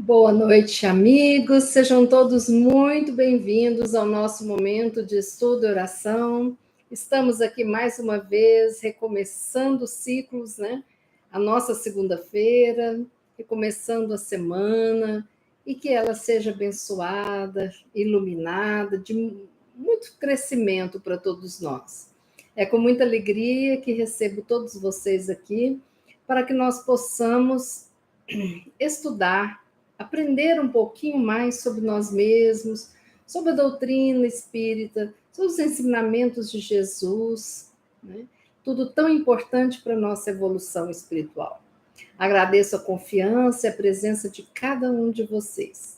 Boa noite, amigos. Sejam todos muito bem-vindos ao nosso momento de estudo e oração. Estamos aqui mais uma vez, recomeçando ciclos, né? A nossa segunda-feira, recomeçando a semana, e que ela seja abençoada, iluminada, de muito crescimento para todos nós. É com muita alegria que recebo todos vocês aqui, para que nós possamos estudar, aprender um pouquinho mais sobre nós mesmos, sobre a doutrina espírita, sobre os ensinamentos de Jesus, né? Tudo tão importante para a nossa evolução espiritual. Agradeço a confiança e a presença de cada um de vocês.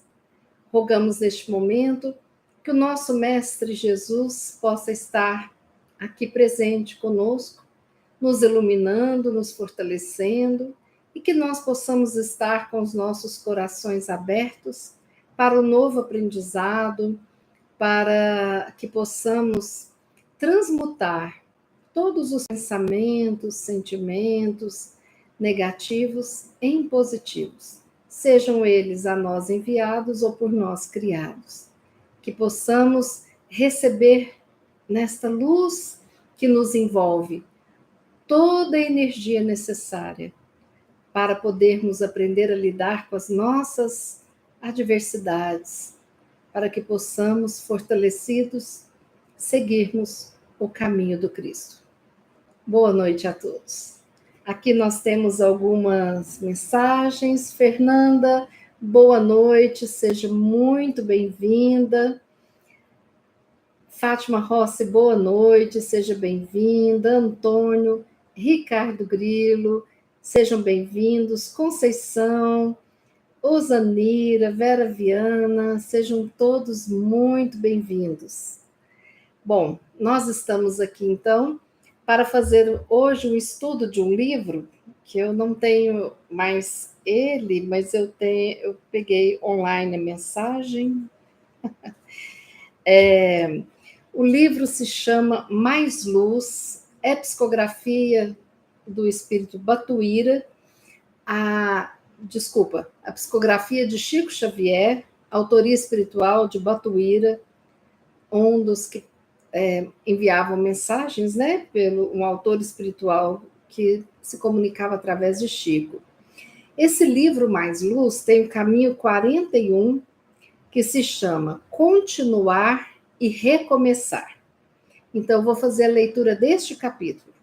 Rogamos neste momento que o nosso Mestre Jesus possa estar aqui presente conosco, nos iluminando, nos fortalecendo, e que nós possamos estar com os nossos corações abertos para o novo aprendizado, para que possamos transmutar todos os pensamentos, sentimentos negativos em positivos, sejam eles a nós enviados ou por nós criados. Que possamos receber nesta luz que nos envolve toda a energia necessária para podermos aprender a lidar com as nossas adversidades, para que possamos, fortalecidos, seguirmos o caminho do Cristo. Boa noite a todos. Aqui nós temos algumas mensagens. Fernanda, boa noite, seja muito bem-vinda. Fátima Rossi, boa noite, seja bem-vinda. Antônio, Ricardo Grilo, sejam bem-vindos. Conceição, Osanira, Vera Viana, sejam todos muito bem-vindos. Bom, nós estamos aqui, então, para fazer hoje um estudo de um livro, que eu não tenho mais ele, mas eu peguei online a mensagem. O livro se chama Mais Luz, é psicografia do espírito Batuíra, a psicografia de Chico Xavier, autoria espiritual de Batuíra, um dos que enviavam mensagens, né, pelo um autor espiritual que se comunicava através de Chico. Esse livro Mais Luz tem o caminho 41, que se chama Continuar e Recomeçar. Então, vou fazer a leitura deste capítulo.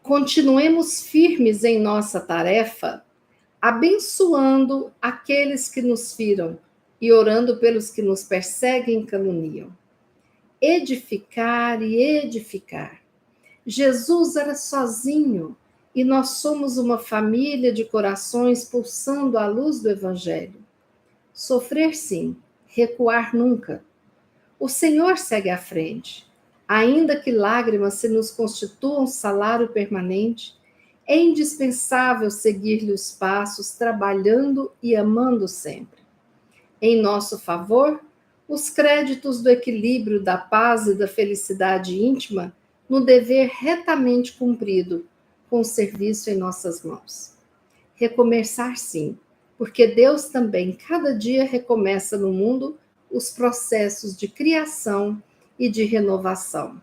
Continuemos firmes em nossa tarefa, abençoando aqueles que nos firam e orando pelos que nos perseguem e caluniam. Edificar e edificar. Jesus era sozinho e nós somos uma família de corações pulsando a luz do Evangelho. Sofrer sim, recuar nunca. O Senhor segue à frente. Ainda que lágrimas se nos constituam salário permanente, é indispensável seguir-lhe os passos, trabalhando e amando sempre. Em nosso favor, os créditos do equilíbrio, da paz e da felicidade íntima, no dever retamente cumprido, com o serviço em nossas mãos. Recomeçar sim, porque Deus também cada dia recomeça no mundo os processos de criação e de renovação.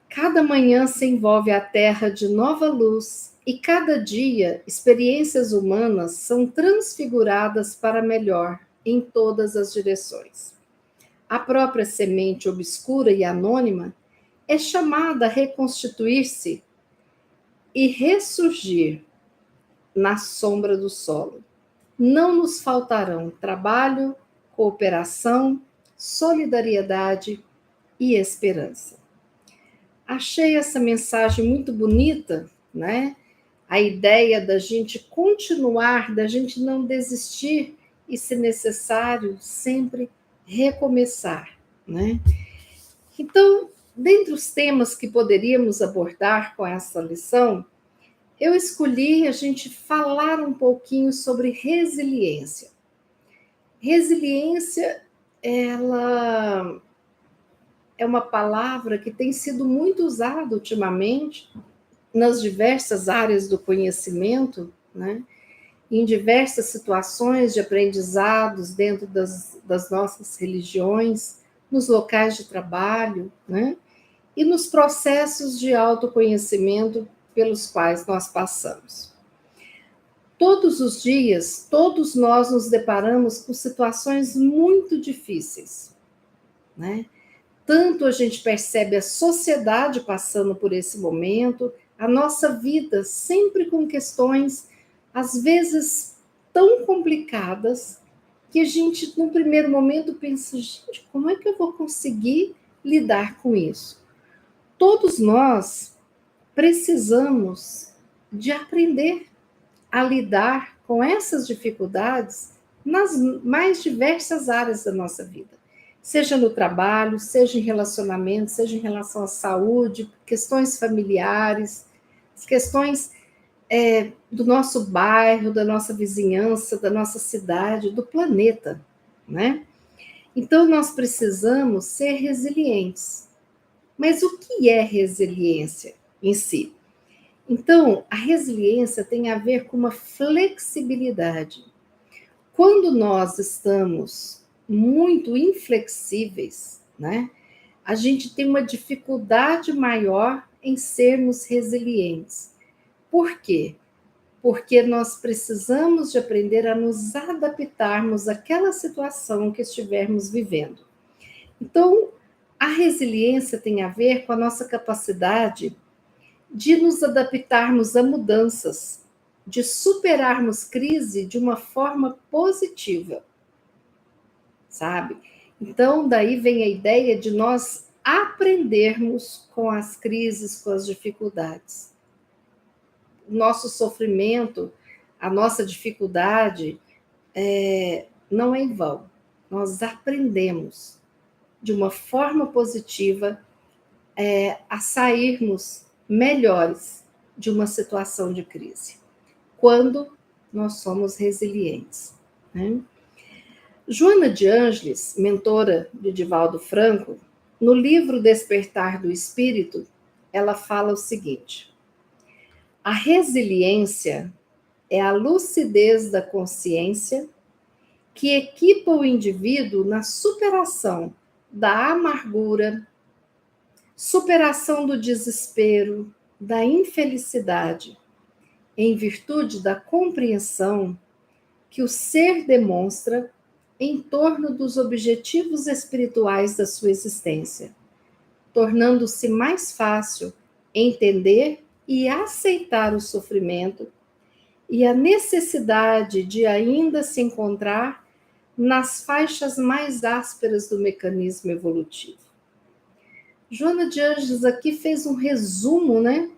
Cada manhã se envolve a terra de nova luz e cada dia experiências humanas são transfiguradas para melhor em todas as direções. A própria semente obscura e anônima é chamada a reconstituir-se e ressurgir na sombra do solo. Não nos faltarão trabalho, cooperação, solidariedade e esperança. Achei essa mensagem muito bonita, né? A ideia da gente continuar, da gente não desistir e, se necessário, sempre recomeçar, né? Então, dentre os temas que poderíamos abordar com essa lição, eu escolhi a gente falar um pouquinho sobre resiliência. Resiliência, ela é uma palavra que tem sido muito usada ultimamente nas diversas áreas do conhecimento, né? em diversas situações de aprendizados dentro das nossas religiões, nos locais de trabalho, né? E nos processos de autoconhecimento pelos quais nós passamos. Todos os dias, todos nós nos deparamos com situações muito difíceis, né? Tanto a gente percebe a sociedade passando por esse momento, a nossa vida sempre com questões, às vezes, tão complicadas, que a gente, no primeiro momento, pensa, gente, como é que eu vou conseguir lidar com isso? Todos nós precisamos de aprender a lidar com essas dificuldades nas mais diversas áreas da nossa vida. Seja no trabalho, seja em relacionamento, seja em relação à saúde, questões familiares, questões do nosso bairro, da nossa vizinhança, da nossa cidade, do planeta, né? Então, nós precisamos ser resilientes. Mas o que é resiliência em si? Então, a resiliência tem a ver com uma flexibilidade. Quando nós estamos muito inflexíveis, né, a gente tem uma dificuldade maior em sermos resilientes. Por quê? Porque nós precisamos de aprender a nos adaptarmos àquela situação que estivermos vivendo. Então, a resiliência tem a ver com a nossa capacidade de nos adaptarmos a mudanças, de superarmos crise de uma forma positiva, sabe? Então, daí vem a ideia de nós aprendermos com as crises, com as dificuldades. O nosso sofrimento, a nossa dificuldade, não é em vão. Nós aprendemos de uma forma positiva a sairmos melhores de uma situação de crise, quando nós somos resilientes, né? Joana de Ângeles, mentora de Divaldo Franco, no livro Despertar do Espírito, ela fala o seguinte: a resiliência é a lucidez da consciência que equipa o indivíduo na superação da amargura, superação do desespero, da infelicidade, em virtude da compreensão que o ser demonstra em torno dos objetivos espirituais da sua existência, tornando-se mais fácil entender e aceitar o sofrimento e a necessidade de ainda se encontrar nas faixas mais ásperas do mecanismo evolutivo. Joana de Ângeles aqui fez um resumo, né?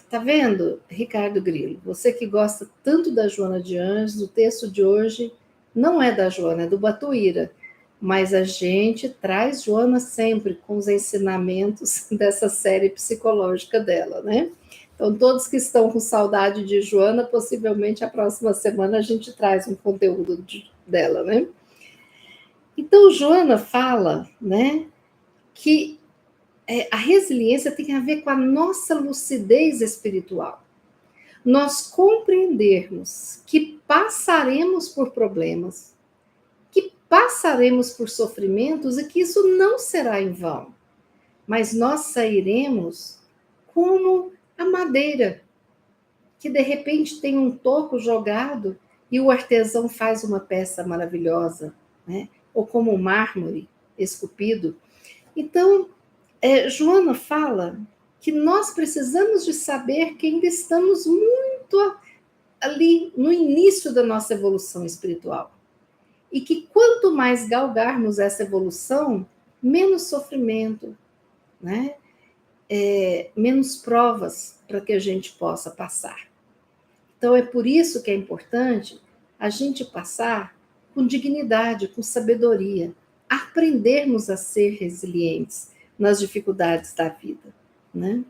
Tá vendo, Ricardo Grilo? Você que gosta tanto da Joana de Ângeles, o texto de hoje não é da Joana, é do Batuíra, mas a gente traz Joana sempre com os ensinamentos dessa série psicológica dela, né? Então, todos que estão com saudade de Joana, possivelmente a próxima semana a gente traz um conteúdo dela, né? Então, Joana fala, né, que a resiliência tem a ver com a nossa lucidez espiritual. Nós compreendermos que passaremos por problemas, que passaremos por sofrimentos e que isso não será em vão, mas nós sairemos como a madeira, que de repente tem um toco jogado e o artesão faz uma peça maravilhosa, né? Ou como o mármore esculpido. Então, Joana fala que nós precisamos de saber que ainda estamos muito ali no início da nossa evolução espiritual. E que quanto mais galgarmos essa evolução, menos sofrimento, né? Menos provas para que a gente possa passar. Então, é por isso que é importante a gente passar com dignidade, com sabedoria, aprendermos a ser resilientes nas dificuldades da vida, né?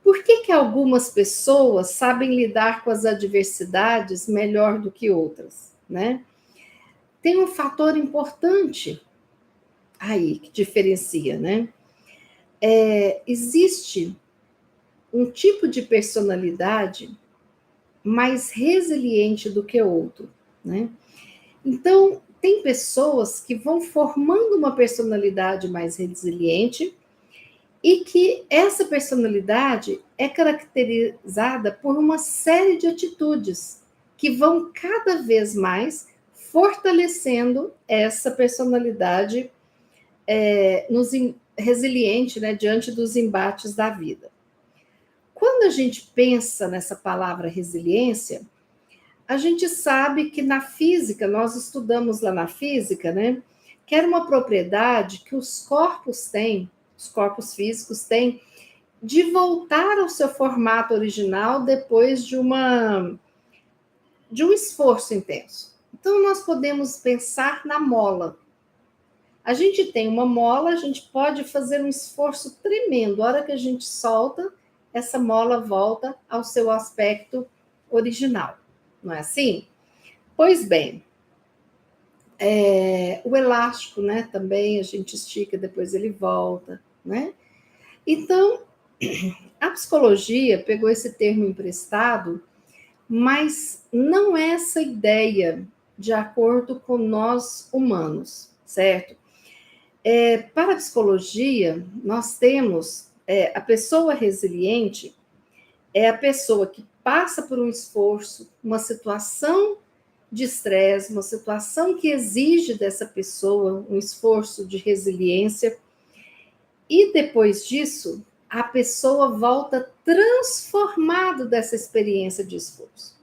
Por que algumas pessoas sabem lidar com as adversidades melhor do que outras, né? Tem um fator importante aí que diferencia, né? Existe um tipo de personalidade mais resiliente do que outro, né? Então, tem pessoas que vão formando uma personalidade mais resiliente e que essa personalidade é caracterizada por uma série de atitudes que vão cada vez mais fortalecendo essa personalidade resiliente, né, diante dos embates da vida. Quando a gente pensa nessa palavra resiliência, a gente sabe que na física, nós estudamos lá na física, né, que era uma propriedade que os corpos têm, os corpos físicos têm, de voltar ao seu formato original depois de um esforço intenso. Então, nós podemos pensar na mola. A gente tem uma mola, a gente pode fazer um esforço tremendo. A hora que a gente solta, essa mola volta ao seu aspecto original. Não é assim? Pois bem, o elástico, né? Também a gente estica, depois ele volta, né? Então, a psicologia pegou esse termo emprestado, mas não é essa ideia de acordo com nós humanos, certo? Para a psicologia, nós temos a pessoa resiliente é a pessoa que passa por um esforço, uma situação de estresse, uma situação que exige dessa pessoa um esforço de resiliência, e depois disso, a pessoa volta transformada dessa experiência de esforço.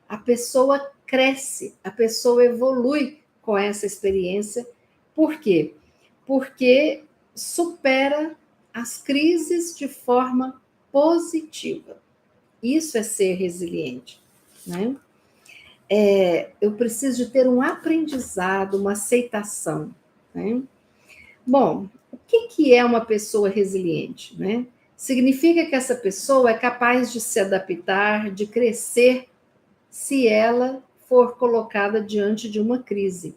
A pessoa cresce, a pessoa evolui com essa experiência. Por quê? Porque supera as crises de forma positiva. Isso é ser resiliente, né? Eu preciso de ter um aprendizado, uma aceitação, né? Bom, o que é uma pessoa resiliente, né? Significa que essa pessoa é capaz de se adaptar, de crescer, se ela for colocada diante de uma crise.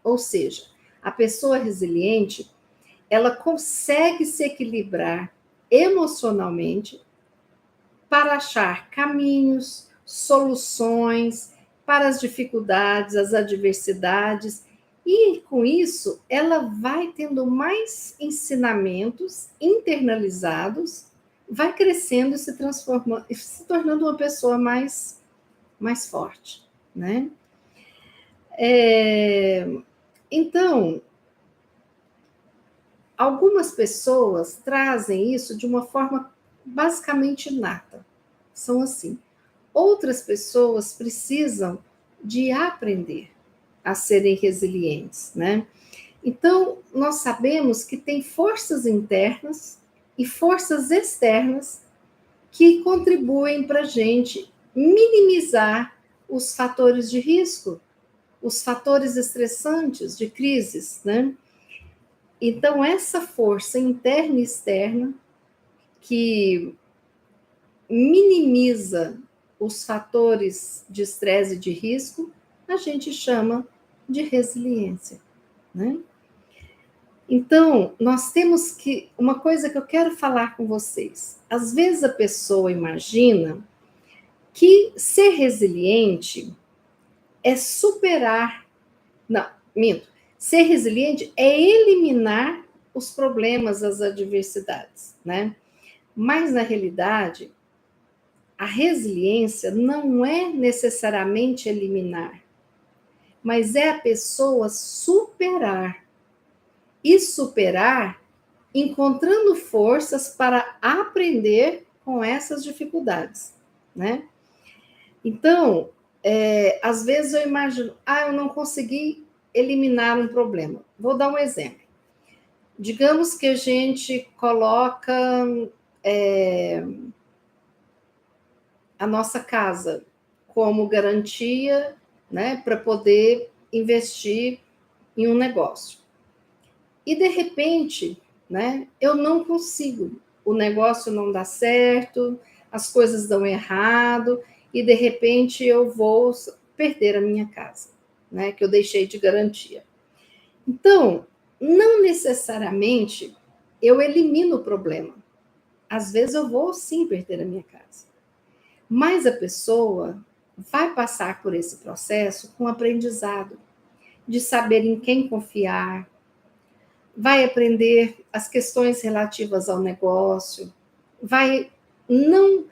Ou seja, a pessoa resiliente, ela consegue se equilibrar emocionalmente para achar caminhos, soluções para as dificuldades, as adversidades, e com isso ela vai tendo mais ensinamentos internalizados, vai crescendo e se transformando, se tornando uma pessoa mais forte, né? Então, algumas pessoas trazem isso de uma forma basicamente inata. São assim. Outras pessoas precisam de aprender a serem resilientes, né? Então, nós sabemos que tem forças internas e forças externas que contribuem para a gente minimizar os fatores de risco, os fatores estressantes de crises, né? Então, essa força interna e externa que minimiza os fatores de estresse e de risco, a gente chama de resiliência, né? Então, nós temos que. Uma coisa que eu quero falar com vocês: às vezes a pessoa imagina que ser resiliente é superar. Não, minto. Ser resiliente é eliminar os problemas, as adversidades, né? Mas, na realidade, a resiliência não é necessariamente eliminar, mas é a pessoa superar. E superar encontrando forças para aprender com essas dificuldades, né? Então, às vezes eu imagino, eu não consegui eliminar um problema. Vou dar um exemplo. Digamos que a gente coloca a nossa casa como garantia, né, para poder investir em um negócio. E de repente, né, eu não consigo, o negócio não dá certo, as coisas dão errado e de repente eu vou perder a minha casa, né, que eu deixei de garantia. Então, não necessariamente eu elimino o problema. Às vezes eu vou sim perder a minha casa. Mas a pessoa vai passar por esse processo com aprendizado, de saber em quem confiar, vai aprender as questões relativas ao negócio, vai não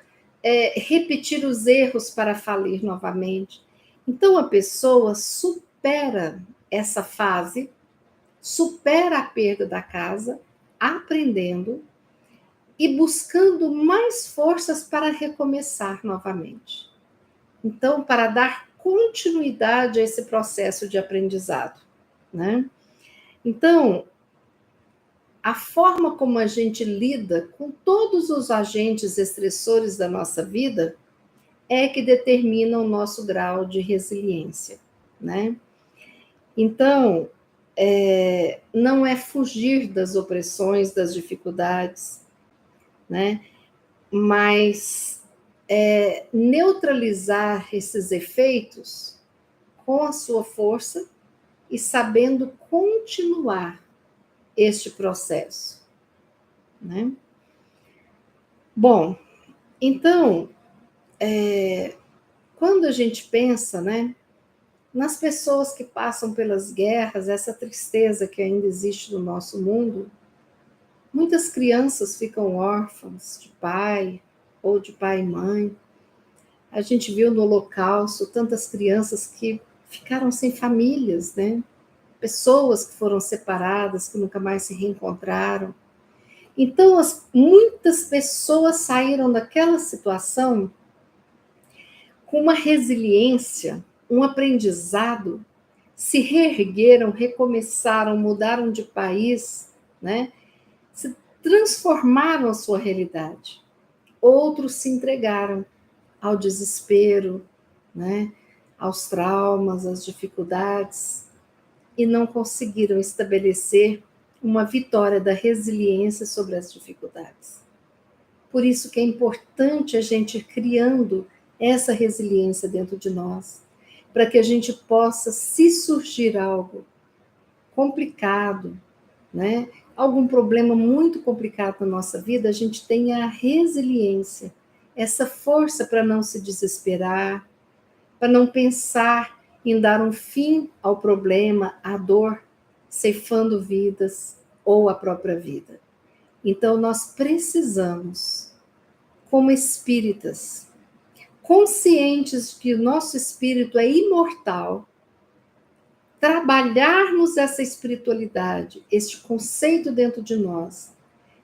repetir os erros para falir novamente. Então, a pessoa supera essa fase, supera a perda da casa, aprendendo e buscando mais forças para recomeçar novamente. Então, para dar continuidade a esse processo de aprendizado, né? Então, a forma como a gente lida com todos os agentes estressores da nossa vida é que determina o nosso grau de resiliência, né? Então, não é fugir das opressões, das dificuldades, né? Mas neutralizar esses efeitos com a sua força e sabendo continuar este processo, né? Bom, então, quando a gente pensa, né, nas pessoas que passam pelas guerras, essa tristeza que ainda existe no nosso mundo, muitas crianças ficam órfãs de pai ou de pai e mãe. A gente viu no Holocausto tantas crianças que ficaram sem famílias, né? Pessoas que foram separadas, que nunca mais se reencontraram. Então, muitas pessoas saíram daquela situação com uma resiliência, um aprendizado, se reergueram, recomeçaram, mudaram de país, né? Se transformaram a sua realidade. Outros se entregaram ao desespero, né? Aos traumas, às dificuldades, e não conseguiram estabelecer uma vitória da resiliência sobre as dificuldades. Por isso que é importante a gente ir criando essa resiliência dentro de nós, para que a gente possa, se surgir algo complicado, né, algum problema muito complicado na nossa vida, a gente tenha a resiliência, essa força para não se desesperar, para não pensar em dar um fim ao problema, à dor, ceifando vidas ou a própria vida. Então, nós precisamos, como espíritas, conscientes que o nosso espírito é imortal, trabalharmos essa espiritualidade, este conceito dentro de nós,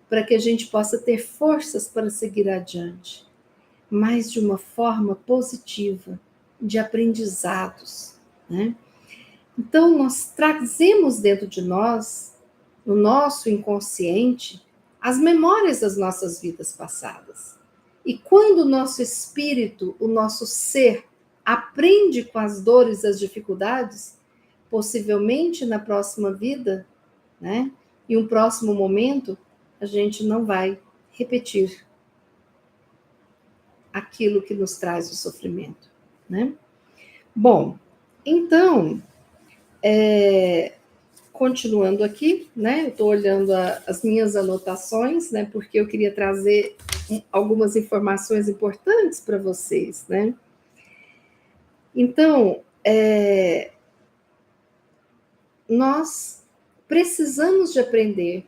para que a gente possa ter forças para seguir adiante, mas de uma forma positiva, de aprendizados, né? Então, nós trazemos dentro de nós, no nosso inconsciente, as memórias das nossas vidas passadas. E quando o nosso espírito, o nosso ser, aprende com as dores e as dificuldades, possivelmente na próxima vida, né? Em um próximo momento, a gente não vai repetir aquilo que nos traz o sofrimento, né? Bom, então, continuando aqui, né? Eu estou olhando as minhas anotações, né? Porque eu queria trazer algumas informações importantes para vocês, né? Então, nós precisamos de aprender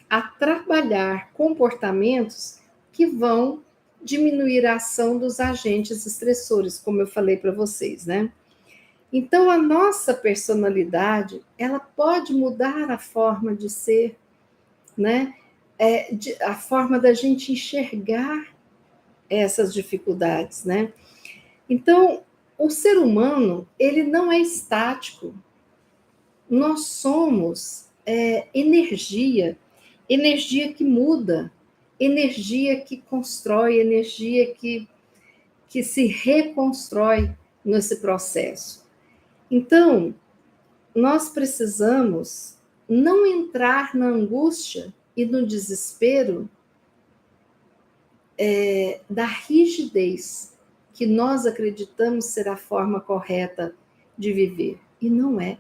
a trabalhar comportamentos que vão diminuir a ação dos agentes estressores, como eu falei para vocês, né? Então, a nossa personalidade, ela pode mudar a forma de ser, né? A forma da gente enxergar essas dificuldades, né? Então, o ser humano, ele não é estático. Nós somos energia, energia que muda, energia que constrói, energia que se reconstrói nesse processo. Então, nós precisamos não entrar na angústia e no desespero da rigidez que nós acreditamos ser a forma correta de viver. E não é.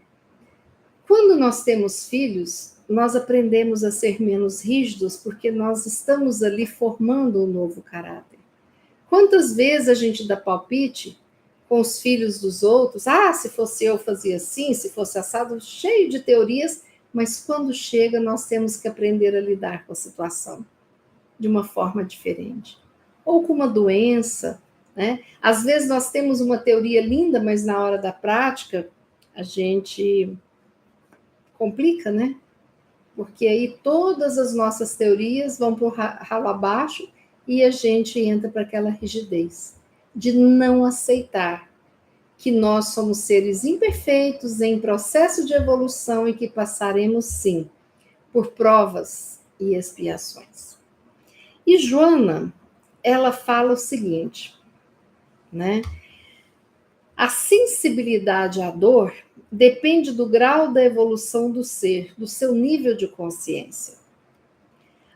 Quando nós temos filhos, nós aprendemos a ser menos rígidos porque nós estamos ali formando um novo caráter. Quantas vezes a gente dá palpite com os filhos dos outros? Ah, se fosse eu, fazia assim, se fosse assado, cheio de teorias, mas quando chega, nós temos que aprender a lidar com a situação de uma forma diferente. Ou com uma doença, né? Às vezes nós temos uma teoria linda, mas na hora da prática a gente complica, né? Porque aí todas as nossas teorias vão para o ralo abaixo e a gente entra para aquela rigidez de não aceitar que nós somos seres imperfeitos em processo de evolução e que passaremos, sim, por provas e expiações. E Joana, ela fala o seguinte, né? A sensibilidade à dor depende do grau da evolução do ser, do seu nível de consciência.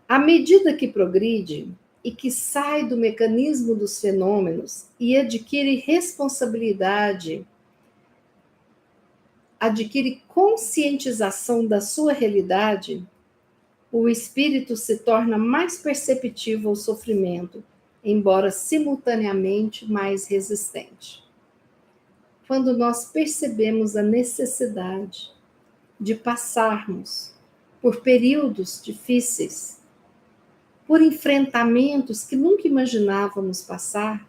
À medida que progride e que sai do mecanismo dos fenômenos e adquire conscientização da sua realidade, o espírito se torna mais perceptivo ao sofrimento, embora simultaneamente mais resistente. Quando nós percebemos a necessidade de passarmos por períodos difíceis, por enfrentamentos que nunca imaginávamos passar,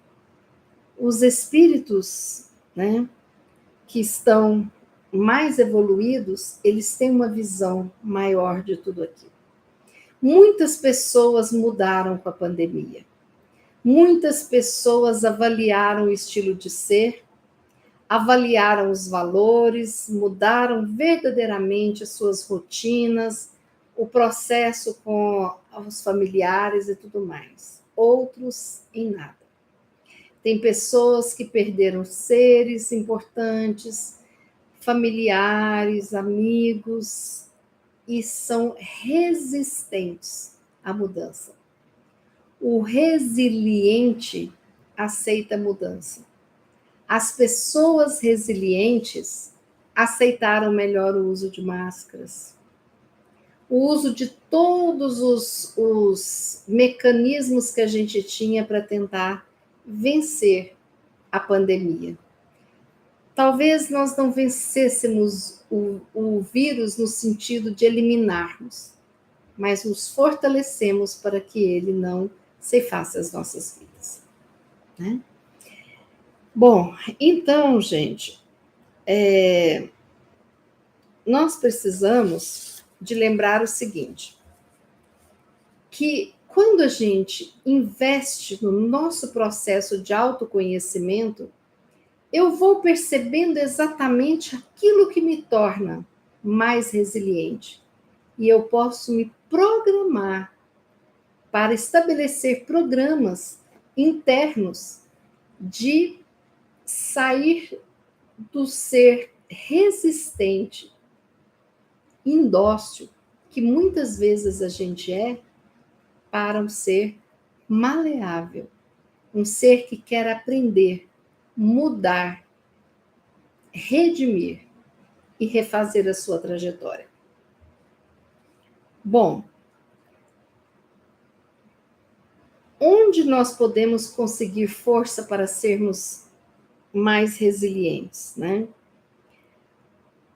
os espíritos, né, que estão mais evoluídos, eles têm uma visão maior de tudo aquilo. Muitas pessoas mudaram com a pandemia. Muitas pessoas avaliaram o estilo de ser, avaliaram os valores, mudaram verdadeiramente as suas rotinas, o processo com os familiares e tudo mais. Outros em nada. Tem pessoas que perderam seres importantes, familiares, amigos, e são resistentes à mudança. O resiliente aceita a mudança. As pessoas resilientes aceitaram melhor o uso de máscaras, o uso de todos os mecanismos que a gente tinha para tentar vencer a pandemia. Talvez nós não vencêssemos o vírus no sentido de eliminarmos, mas nos fortalecemos para que ele não ceifasse as nossas vidas, né? Bom, então, gente, nós precisamos de lembrar o seguinte, que quando a gente investe no nosso processo de autoconhecimento, eu vou percebendo exatamente aquilo que me torna mais resiliente. E eu posso me programar para estabelecer programas internos de sair do ser resistente, indócil, que muitas vezes a gente para um ser maleável, um ser que quer aprender, mudar, redimir e refazer a sua trajetória. Bom, onde nós podemos conseguir força para sermos mais resilientes, né?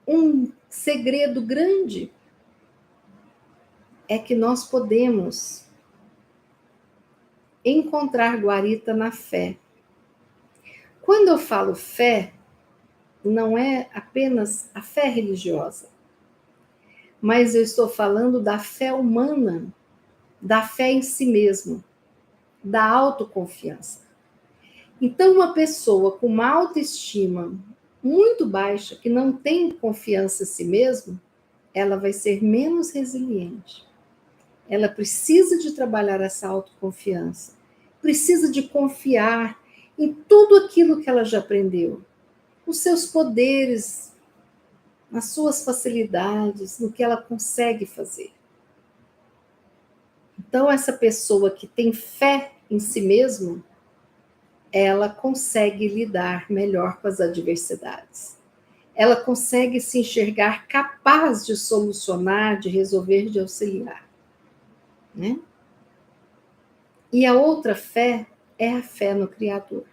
Um segredo grande é que nós podemos encontrar guarita na fé. Quando eu falo fé, não é apenas a fé religiosa, mas eu estou falando da fé humana, da fé em si mesmo, da autoconfiança. Então, uma pessoa com uma autoestima muito baixa, que não tem confiança em si mesmo, ela vai ser menos resiliente. Ela precisa de trabalhar essa autoconfiança, precisa de confiar em tudo aquilo que ela já aprendeu, nos seus poderes, nas suas facilidades, no que ela consegue fazer. Então, essa pessoa que tem fé em si mesma, ela consegue lidar melhor com as adversidades. Ela consegue se enxergar capaz de solucionar, de resolver, de auxiliar, né? E a outra fé é a fé no Criador.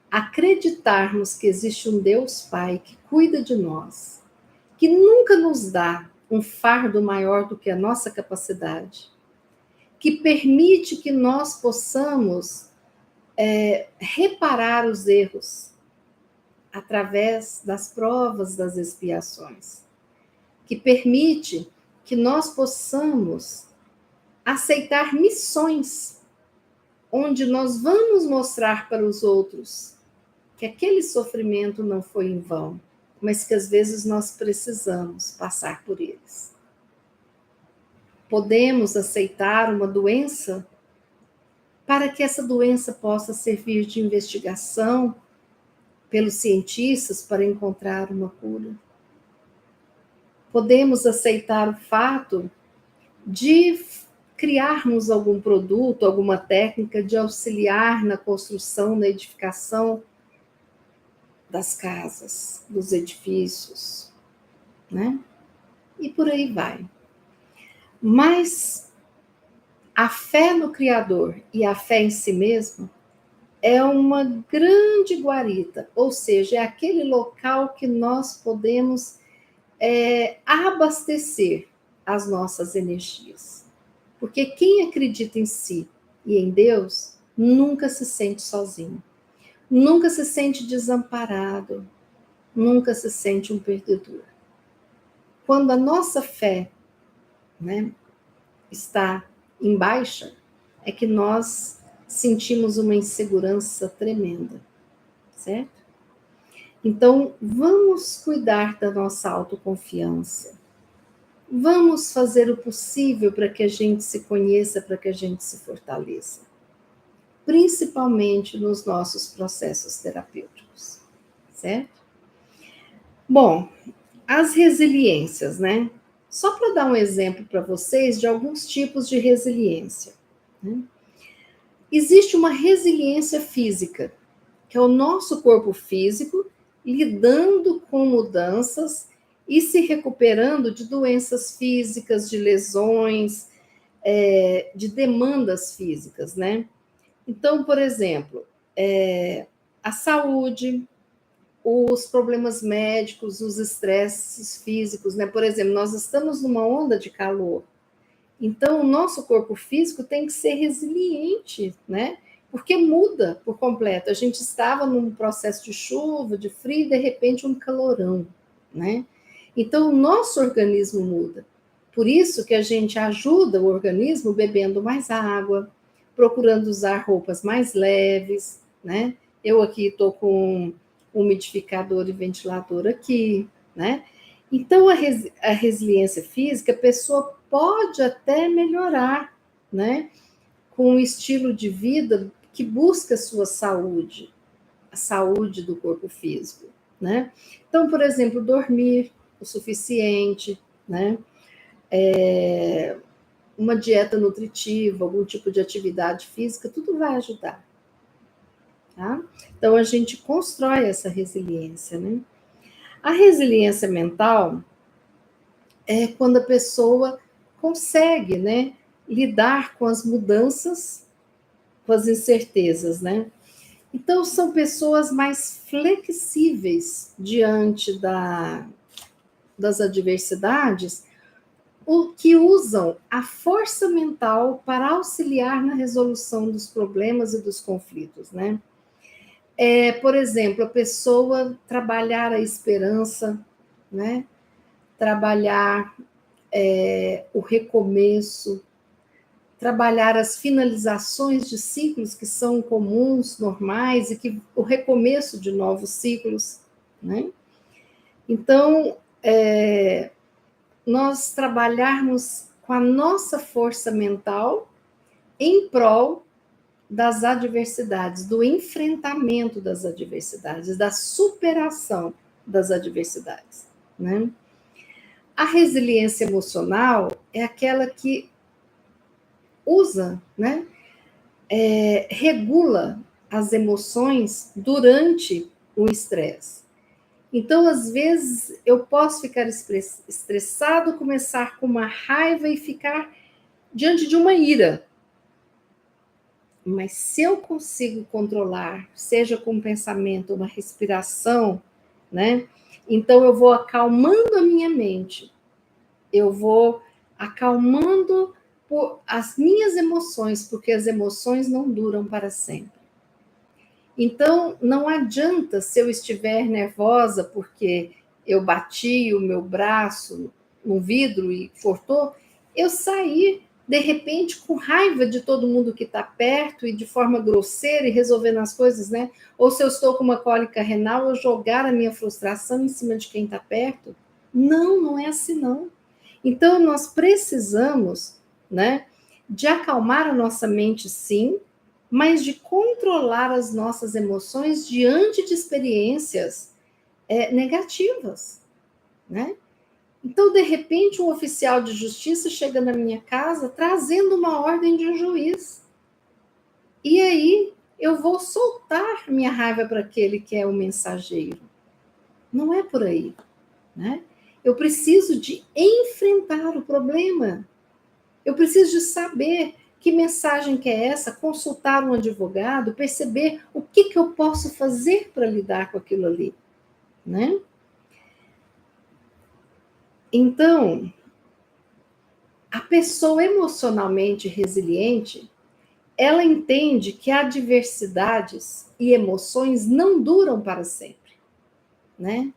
Acreditarmos que existe um Deus Pai que cuida de nós, que nunca nos dá um fardo maior do que a nossa capacidade, que permite que nós possamos reparar os erros através das provas, das expiações, que permite que nós possamos aceitar missões, onde nós vamos mostrar para os outros que aquele sofrimento não foi em vão, mas que às vezes nós precisamos passar por eles. Podemos aceitar uma doença para que essa doença possa servir de investigação pelos cientistas para encontrar uma cura. Podemos aceitar o fato de criarmos algum produto, alguma técnica de auxiliar na construção, na edificação das casas, dos edifícios, né? E por aí vai. Mas a fé no Criador e a fé em si mesmo é uma grande guarita, ou seja, é aquele local que nós podemos abastecer as nossas energias. Porque quem acredita em si e em Deus nunca se sente sozinho, nunca se sente desamparado, nunca se sente um perdedor. Quando a nossa fé, né, está em baixa, é que nós sentimos uma insegurança tremenda, certo? Então, vamos cuidar da nossa autoconfiança. Vamos fazer o possível para que a gente se conheça, para que a gente se fortaleça. Principalmente nos nossos processos terapêuticos, certo? Bom, as resiliências, né? Só para dar um exemplo para vocês de alguns tipos de resiliência, né? Existe uma resiliência física, que é o nosso corpo físico lidando com mudanças e se recuperando de doenças físicas, de lesões, de demandas físicas, né? Então, por exemplo, a saúde, os problemas médicos, os estresses físicos, né? Por exemplo, nós estamos numa onda de calor, então o nosso corpo físico tem que ser resiliente, né? Porque muda por completo. A gente estava num processo de chuva, de frio, e de repente um calorão, né? Então o nosso organismo muda. Por isso que a gente ajuda o organismo bebendo mais água, procurando usar roupas mais leves, né? Eu aqui estou com umidificador e ventilador aqui, né? Então, a resiliência física, a pessoa pode até melhorar, né? Com um estilo de vida que busca a sua saúde, a saúde do corpo físico, né? Então, por exemplo, dormir o suficiente, né? Uma dieta nutritiva, algum tipo de atividade física, tudo vai ajudar, tá? Então, a gente constrói essa resiliência, né? A resiliência mental é quando a pessoa consegue, né, lidar com as mudanças, com as incertezas, né? Então, são pessoas mais flexíveis diante das adversidades, o que usam a força mental para auxiliar na resolução dos problemas e dos conflitos, né? Por exemplo, a pessoa trabalhar a esperança, né? Trabalhar o recomeço, trabalhar as finalizações de ciclos que são comuns, normais, e que o recomeço de novos ciclos, né? Então, nós trabalharmos com a nossa força mental em prol das adversidades, do enfrentamento das adversidades, da superação das adversidades, né? A resiliência emocional é aquela que usa, né? Regula as emoções durante o estresse. Então, às vezes, eu posso ficar estressado, começar com uma raiva e ficar diante de uma ira. Mas se eu consigo controlar, seja com um pensamento, uma respiração, né? Então eu vou acalmando a minha mente, eu vou acalmando as minhas emoções, porque as emoções não duram para sempre. Então não adianta, se eu estiver nervosa porque eu bati o meu braço no vidro e cortou, eu sair de repente com raiva de todo mundo que está perto e de forma grosseira e resolvendo as coisas, né? Ou se eu estou com uma cólica renal, eu jogar a minha frustração em cima de quem está perto. Não, não é assim não. Então nós precisamos, né, de acalmar a nossa mente, sim, mas de controlar as nossas emoções diante de experiências negativas, né? Então, de repente, um oficial de justiça chega na minha casa trazendo uma ordem de um juiz. E aí eu vou soltar minha raiva para aquele que é o mensageiro. Não é por aí, né? Eu preciso de enfrentar o problema. Eu preciso de saber que mensagem que é essa, consultar um advogado, perceber o que eu posso fazer para lidar com aquilo ali, né? Então, a pessoa emocionalmente resiliente, ela entende que adversidades e emoções não duram para sempre, né?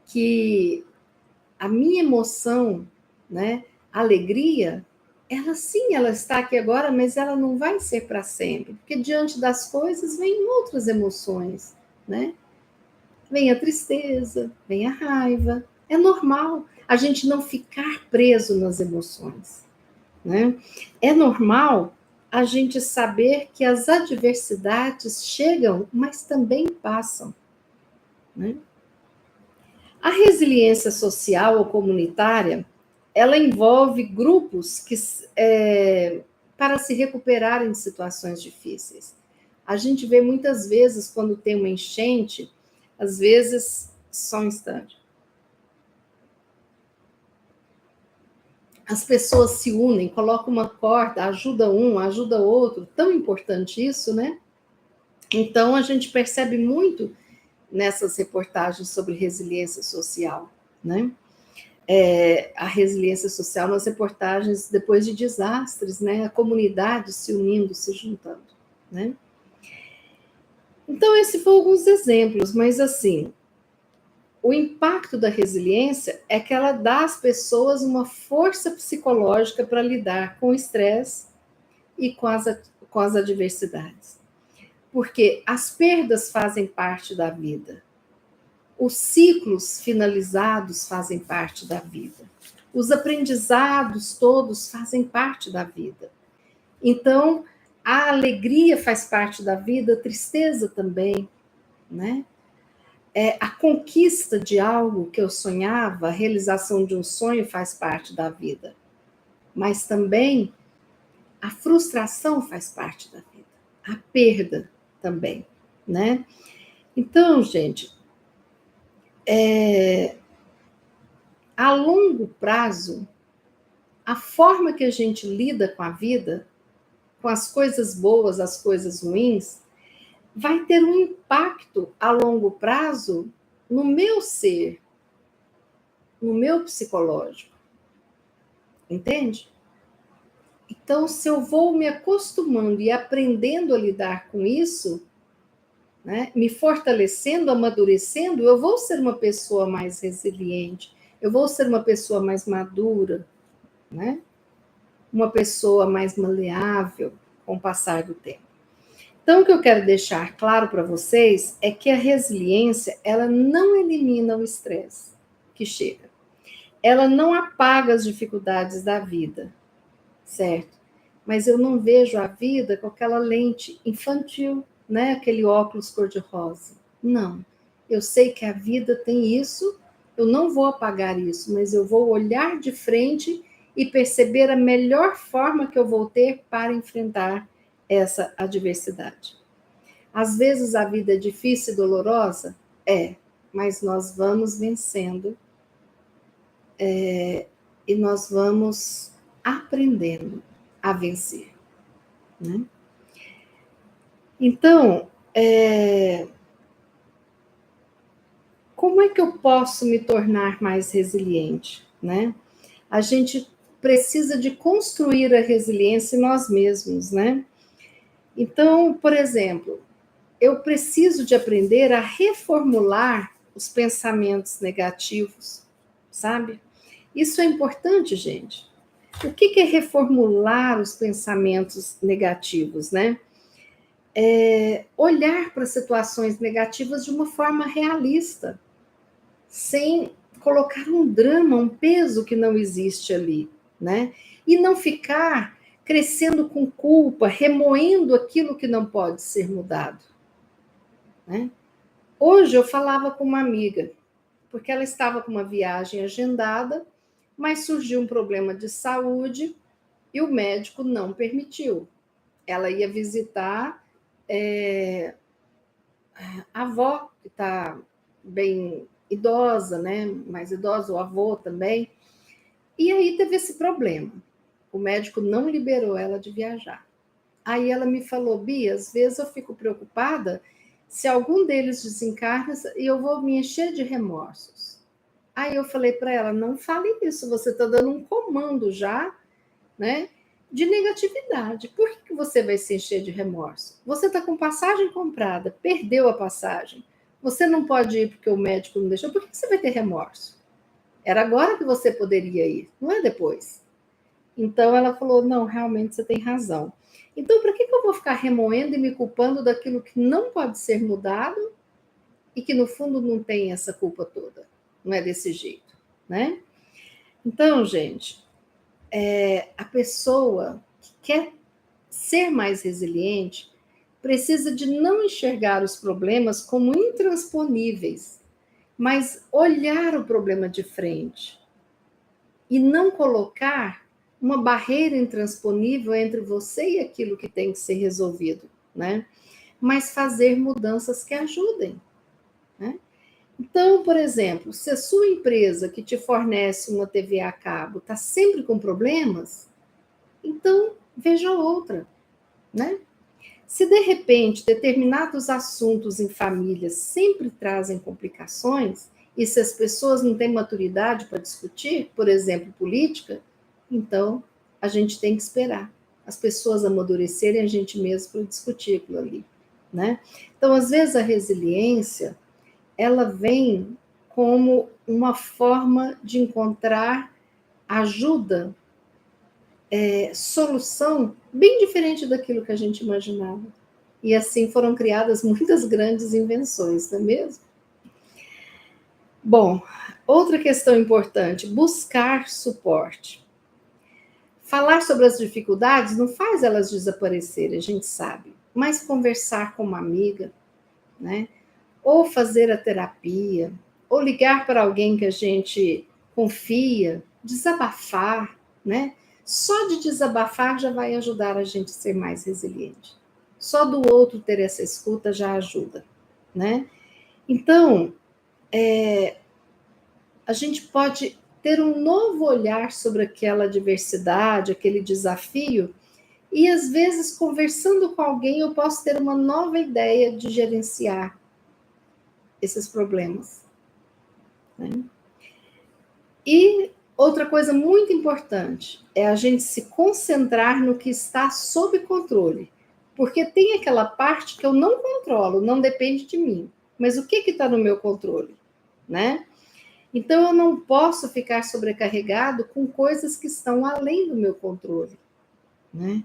Que a minha emoção, né, alegria, ela sim, ela está aqui agora, mas ela não vai ser para sempre, porque diante das coisas vem outras emoções, né? Vem a tristeza, vem a raiva. É normal a gente não ficar preso nas emoções, né? É normal a gente saber que as adversidades chegam, mas também passam, né? A resiliência social ou comunitária, ela envolve grupos que, para se recuperarem de situações difíceis. A gente vê muitas vezes, quando tem uma enchente, às vezes, só um instante, as pessoas se unem, colocam uma corda, ajuda um, ajuda outro, tão importante isso, né? Então, a gente percebe muito nessas reportagens sobre resiliência social, né? A resiliência social nas reportagens depois de desastres, né? A comunidade se unindo, se juntando, né? Então, esses foram alguns exemplos, mas assim, o impacto da resiliência é que ela dá às pessoas uma força psicológica para lidar com o estresse e com as adversidades. Porque as perdas fazem parte da vida. Os ciclos finalizados fazem parte da vida. Os aprendizados todos fazem parte da vida. Então, a alegria faz parte da vida, a tristeza também, né? A conquista de algo que eu sonhava, a realização de um sonho faz parte da vida. Mas também a frustração faz parte da vida. A perda também, né? Então, gente, a longo prazo, a forma que a gente lida com a vida, com as coisas boas, as coisas ruins, vai ter um impacto a longo prazo no meu ser, no meu psicológico. Entende? Então, se eu vou me acostumando e aprendendo a lidar com isso, né, me fortalecendo, amadurecendo, eu vou ser uma pessoa mais resiliente, eu vou ser uma pessoa mais madura, né? Uma pessoa mais maleável com o passar do tempo. Então, o que eu quero deixar claro para vocês é que a resiliência, ela não elimina o estresse que chega. Ela não apaga as dificuldades da vida, certo? Mas eu não vejo a vida com aquela lente infantil, né? Aquele óculos cor-de-rosa. Não. Eu sei que a vida tem isso, eu não vou apagar isso, mas eu vou olhar de frente e perceber a melhor forma que eu vou ter para enfrentar essa adversidade. Às vezes a vida é difícil e dolorosa? É, mas nós vamos vencendo e nós vamos aprendendo a vencer, né? Então, como é que eu posso me tornar mais resiliente, né? A gente precisa de construir a resiliência em nós mesmos, né? Então, por exemplo, eu preciso de aprender a reformular os pensamentos negativos, sabe? Isso é importante, gente. O que é reformular os pensamentos negativos, né? Olhar para situações negativas de uma forma realista, sem colocar um drama, um peso que não existe ali, né? E não ficar crescendo com culpa, remoendo aquilo que não pode ser mudado, né? Hoje eu falava com uma amiga, porque ela estava com uma viagem agendada, mas surgiu um problema de saúde e o médico não permitiu. Ela ia visitar a avó, que está bem idosa, né? Mais idosa, o avô também. E aí teve esse problema. O médico não liberou ela de viajar. Aí ela me falou, Bia, às vezes eu fico preocupada se algum deles desencarna e eu vou me encher de remorsos. Aí eu falei para ela, não fale isso, você está dando um comando já, né, de negatividade. Por que você vai se encher de remorso? Você está com passagem comprada, perdeu a passagem. Você não pode ir porque o médico não deixou. Por que você vai ter remorso? Era agora que você poderia ir, não é depois. Então ela falou, não, realmente você tem razão. Então, para que eu vou ficar remoendo e me culpando daquilo que não pode ser mudado e que, no fundo, não tem essa culpa toda? Não é desse jeito, né? Então, gente, a pessoa que quer ser mais resiliente precisa de não enxergar os problemas como intransponíveis, mas olhar o problema de frente e não colocar uma barreira intransponível entre você e aquilo que tem que ser resolvido, né? Mas fazer mudanças que ajudem, né? Então, por exemplo, se a sua empresa que te fornece uma TV a cabo está sempre com problemas, então veja outra, né? Se de repente determinados assuntos em família sempre trazem complicações, e se as pessoas não têm maturidade para discutir, por exemplo, política, então a gente tem que esperar as pessoas amadurecerem a gente mesmo para discutir aquilo ali, né? Então, às vezes a resiliência, ela vem como uma forma de encontrar ajuda, solução bem diferente daquilo que a gente imaginava. E assim foram criadas muitas grandes invenções, não é mesmo? Bom, outra questão importante, buscar suporte. Falar sobre as dificuldades não faz elas desaparecerem, a gente sabe, mas conversar com uma amiga, né? Ou fazer a terapia, ou ligar para alguém que a gente confia, desabafar, né? Só de desabafar já vai ajudar a gente a ser mais resiliente. Só do outro ter essa escuta já ajuda, né? Então, a gente pode ter um novo olhar sobre aquela adversidade, aquele desafio, e às vezes, conversando com alguém, eu posso ter uma nova ideia de gerenciar esses problemas, né? E outra coisa muito importante é a gente se concentrar no que está sob controle, porque tem aquela parte que eu não controlo, não depende de mim, mas o que está no meu controle, né? Então eu não posso ficar sobrecarregado com coisas que estão além do meu controle, né?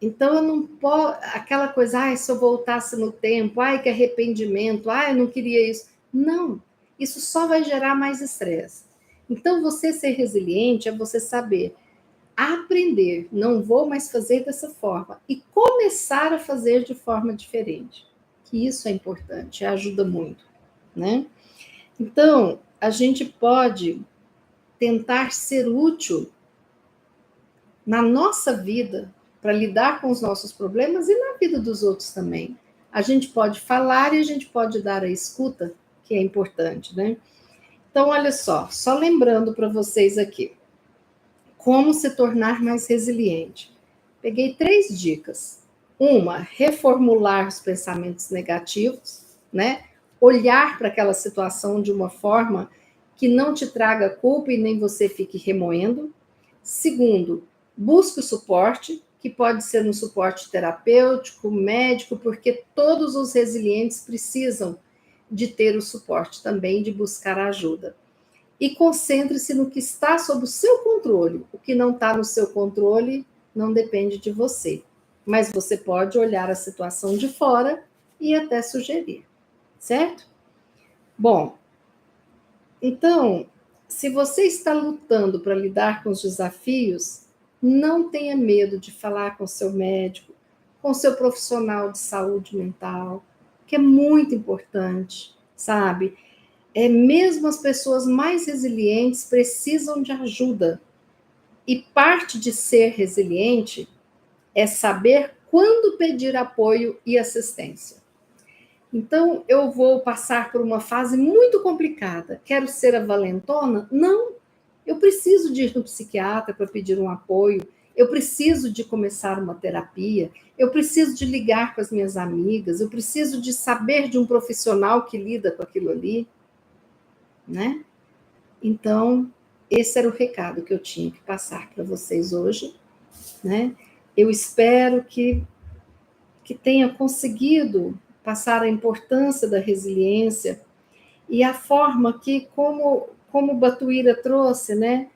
Então eu não posso, aquela coisa, ai, se eu voltasse no tempo, ai, que arrependimento, ai, eu não queria isso. Não, isso só vai gerar mais estresse. Então você ser resiliente é você saber aprender, não vou mais fazer dessa forma e começar a fazer de forma diferente. Que isso é importante, ajuda muito, né? Então, a gente pode tentar ser útil na nossa vida para lidar com os nossos problemas e na vida dos outros também. A gente pode falar e a gente pode dar a escuta, que é importante, né? Então, olha só lembrando para vocês aqui, como se tornar mais resiliente. Peguei 3 dicas. reformular os pensamentos negativos, né? Olhar para aquela situação de uma forma que não te traga culpa e nem você fique remoendo. Segundo, busque o suporte, que pode ser um suporte terapêutico, médico, porque todos os resilientes precisam de ter o suporte também, de buscar ajuda. E concentre-se no que está sob o seu controle. O que não está no seu controle não depende de você. Mas você pode olhar a situação de fora e até sugerir, certo? Bom, então, se você está lutando para lidar com os desafios, não tenha medo de falar com seu médico, com seu profissional de saúde mental, que é muito importante, sabe? Mesmo as pessoas mais resilientes precisam de ajuda. E parte de ser resiliente é saber quando pedir apoio e assistência. Então, eu vou passar por uma fase muito complicada. Quero ser a valentona? Não. Eu preciso de ir no psiquiatra para pedir um apoio. Eu preciso de começar uma terapia. Eu preciso de ligar com as minhas amigas. Eu preciso de saber de um profissional que lida com aquilo ali, né? Então, esse era o recado que eu tinha que passar para vocês hoje, né? Eu espero que tenha conseguido passar a importância da resiliência e a forma que, como Batuíra trouxe, né,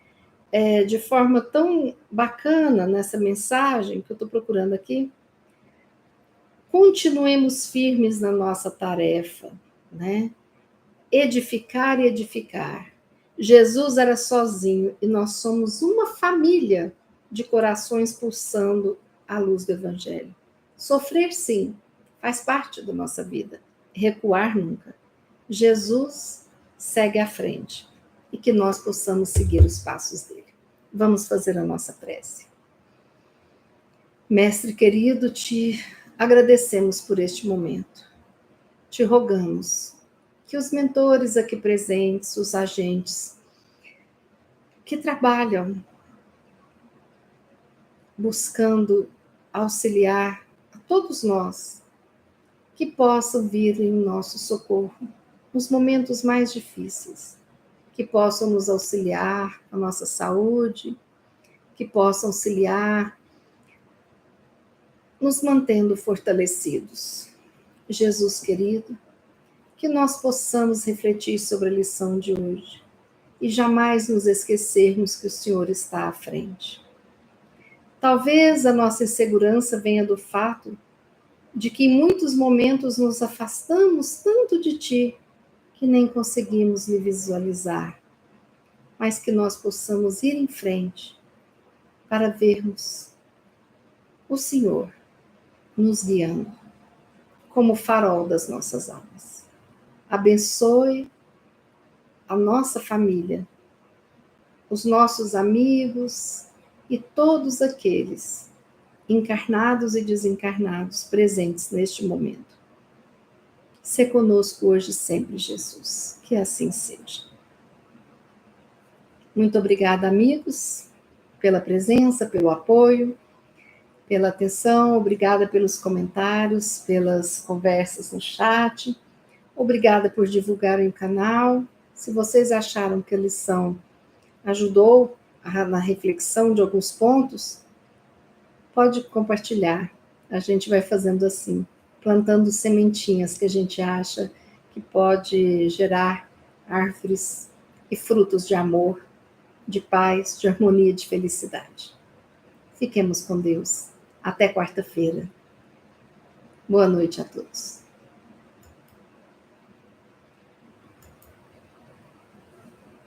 de forma tão bacana nessa mensagem que eu estou procurando aqui, continuemos firmes na nossa tarefa, né? Edificar e edificar. Jesus era sozinho e nós somos uma família de corações pulsando a luz do Evangelho. Sofrer, sim, faz parte da nossa vida. Recuar nunca. Jesus segue à frente e que nós possamos seguir os passos dele. Vamos fazer a nossa prece. Mestre querido, te agradecemos por este momento. Te rogamos que os mentores aqui presentes, os agentes que trabalham buscando auxiliar a todos nós, que possam vir em nosso socorro nos momentos mais difíceis, que possam nos auxiliar a nossa saúde, que possam auxiliar nos mantendo fortalecidos. Jesus querido, que nós possamos refletir sobre a lição de hoje e jamais nos esquecermos que o Senhor está à frente. Talvez a nossa insegurança venha do fato de que em muitos momentos nos afastamos tanto de Ti que nem conseguimos lhe visualizar, mas que nós possamos ir em frente para vermos o Senhor nos guiando como farol das nossas almas. Abençoe a nossa família, os nossos amigos e todos aqueles encarnados e desencarnados presentes neste momento. Sê conosco hoje e sempre, Jesus. Que assim seja. Muito obrigada, amigos, pela presença, pelo apoio, pela atenção. Obrigada pelos comentários, pelas conversas no chat. Obrigada por divulgarem o canal. Se vocês acharam que a lição ajudou na reflexão de alguns pontos, pode compartilhar. A gente vai fazendo assim, plantando sementinhas que a gente acha que pode gerar árvores e frutos de amor, de paz, de harmonia e de felicidade. Fiquemos com Deus. Até quarta-feira. Boa noite a todos.